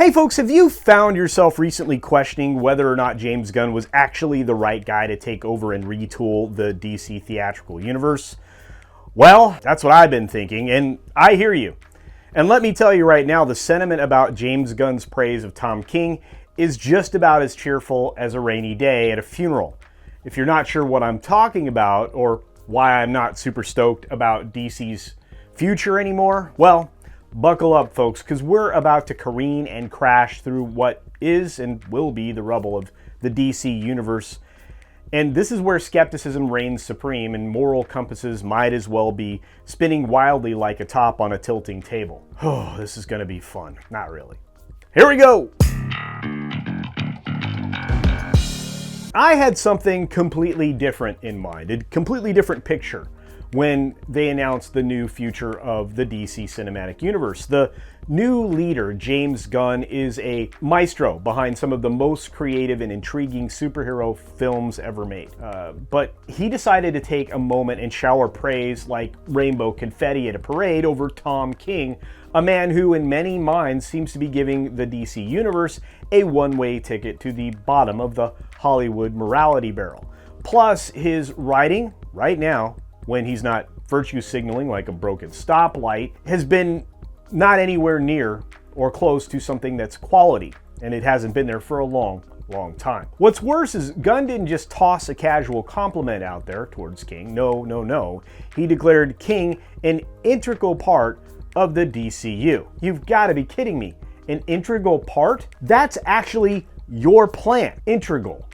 Hey folks, have you found yourself recently questioning whether or not James Gunn was actually the right guy to take over and retool the DC theatrical universe? Well, that's what I've been thinking, and I hear you. And let me tell you right now, the sentiment about James Gunn's praise of Tom King is just about as cheerful as a rainy day at a funeral. If you're not sure what I'm talking about, or why I'm not super stoked about DC's future anymore, well, buckle up, folks, because we're about to careen and crash through what is and will be the rubble of the DC universe. And this is where skepticism reigns supreme and moral compasses might as well be spinning wildly like a top on a tilting table. Oh, this is going to be fun. Not really. Here we go! I had something completely different in mind, a completely different picture, when they announced the new future of the DC cinematic universe. The new leader, James Gunn, is a maestro behind some of the most creative and intriguing superhero films ever made. But he decided to take a moment and shower praise like rainbow confetti at a parade over Tom King, a man who in many minds seems to be giving the DC universe a one-way ticket to the bottom of the Hollywood morality barrel. Plus, his writing, right now, when he's not virtue signaling like a broken stoplight, has been not anywhere near or close to something that's quality, and it hasn't been there for a long time. What's worse is Gunn didn't just toss a casual compliment out there towards King. No. He declared King an integral part of the DCU. You've got to be kidding me. An integral part? That's actually your plan. Integral.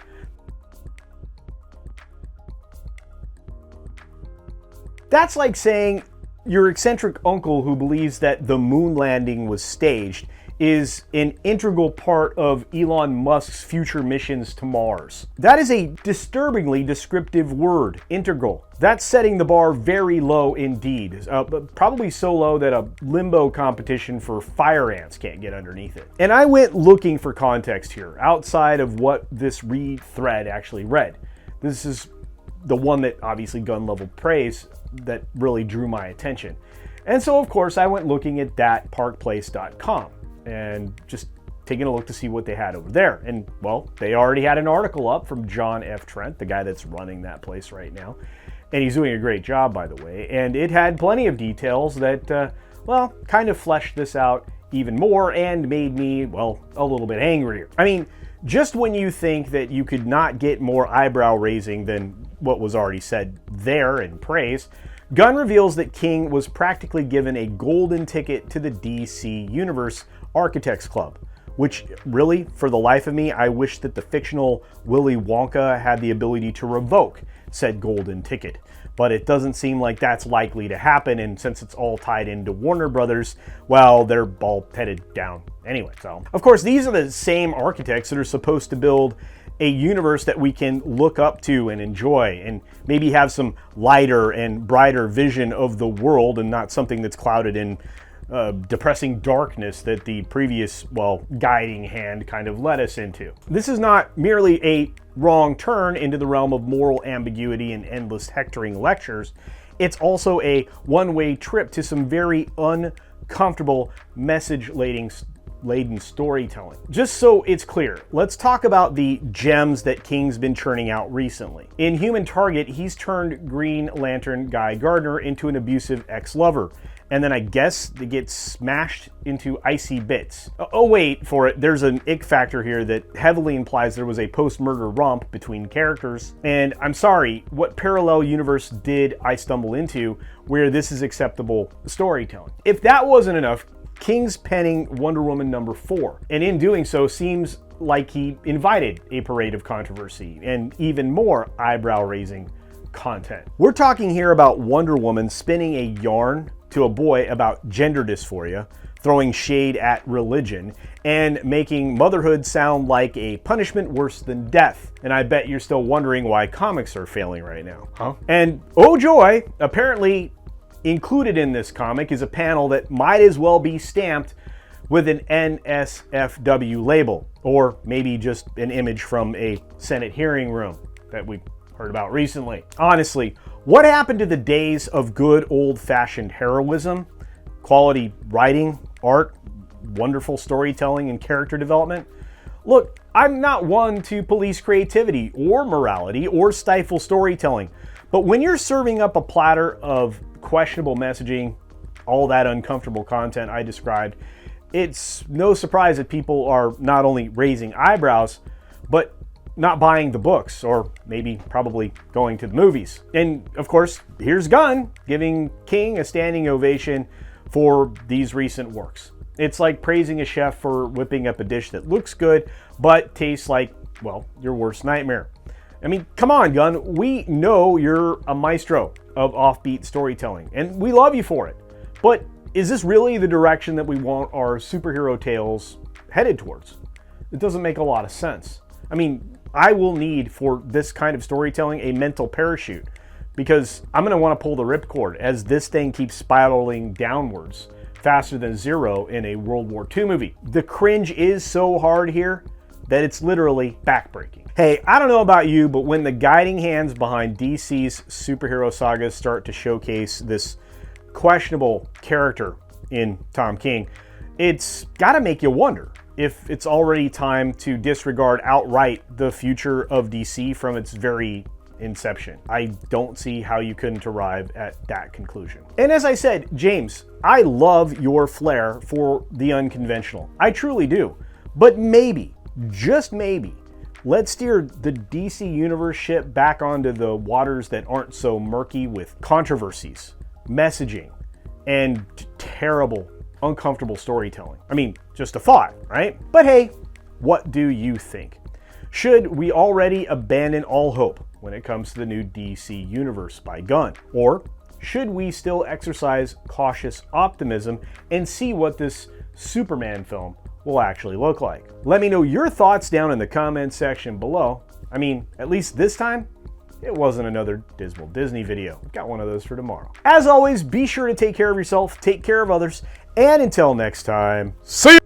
That's like saying your eccentric uncle who believes that the moon landing was staged is an integral part of Elon Musk's future missions to Mars. That is a disturbingly descriptive word, integral. That's setting the bar very low indeed, probably so low that a limbo competition for fire ants can't get underneath it. And I went looking for context here, outside of what this read thread actually read. This is the one that obviously Gunn level praise that really drew my attention. And so, of course, I went looking at thatparkplace.com and just taking a look to see what they had over there. And, well, they already had an article up from John F. Trent, the guy that's running that place right now. And he's doing a great job, by the way. And it had plenty of details that, kind of fleshed this out even more and made me, well, a little bit angrier. I mean, just when you think that you could not get more eyebrow raising than what was already said there in praise, Gunn reveals that King was practically given a golden ticket to the DC Universe Architects Club, which really, for the life of me, I wish that the fictional Willy Wonka had the ability to revoke said golden ticket. But it doesn't seem like that's likely to happen, and since it's all tied into Warner Brothers, well, they're all headed down anyway. So, of course, these are the same architects that are supposed to build a universe that we can look up to and enjoy and maybe have some lighter and brighter vision of the world and not something that's clouded in depressing darkness that the previous, guiding hand kind of led us into. This is not merely a wrong turn into the realm of moral ambiguity and endless hectoring lectures. It's also a one-way trip to some very uncomfortable message-laden storytelling. Just so it's clear, let's talk about the gems that King's been churning out recently. In Human Target, he's turned Green Lantern Guy Gardner into an abusive ex-lover, and then I guess they get smashed into icy bits. Oh wait for it, there's an ick factor here that heavily implies there was a post-murder romp between characters. And I'm sorry, what parallel universe did I stumble into where this is acceptable storytelling? If that wasn't enough, King's penning Wonder Woman #4, and in doing so seems like he invited a parade of controversy and even more eyebrow-raising content. We're talking here about Wonder Woman spinning a yarn to a boy about gender dysphoria, throwing shade at religion, and making motherhood sound like a punishment worse than death. And I bet you're still wondering why comics are failing right now, huh? And oh joy, apparently included in this comic is a panel that might as well be stamped with an NSFW label, or maybe just an image from a Senate hearing room that we heard about recently. Honestly, what happened to the days of good old-fashioned heroism, quality writing, art, wonderful storytelling and character development? Look, I'm not one to police creativity or morality or stifle storytelling, but when you're serving up a platter of questionable messaging, all that uncomfortable content I described, it's no surprise that people are not only raising eyebrows, but not buying the books, or maybe probably going to the movies. And of course, here's Gunn giving King a standing ovation for these recent works. It's like praising a chef for whipping up a dish that looks good, but tastes like, well, your worst nightmare. I mean, come on, Gunn. We know you're a maestro of offbeat storytelling, and we love you for it. But is this really the direction that we want our superhero tales headed towards? It doesn't make a lot of sense. I mean, I will need for this kind of storytelling a mental parachute, because I'm going to want to pull the ripcord as this thing keeps spiraling downwards faster than zero in a World War II movie. The cringe is so hard here that it's literally backbreaking. Hey, I don't know about you, but when the guiding hands behind DC's superhero sagas start to showcase this questionable character in Tom King, it's got to make you wonder if it's already time to disregard outright the future of DC from its very inception. I don't see how you couldn't arrive at that conclusion. And as I said, James, I love your flair for the unconventional. I truly do. But maybe, just maybe, let's steer the DC Universe ship back onto the waters that aren't so murky with controversies, messaging, and terrible, uncomfortable storytelling. I mean, just a thought, right? But hey, what do you think? Should we already abandon all hope when it comes to the new DC Universe by Gunn? Or should we still exercise cautious optimism and see what this Superman film will actually look like? Let me know your thoughts down in the comments section below. I mean, at least this time, it wasn't another dismal Disney video. Got one of those for tomorrow. As always, be sure to take care of yourself, take care of others, and until next time, see ya!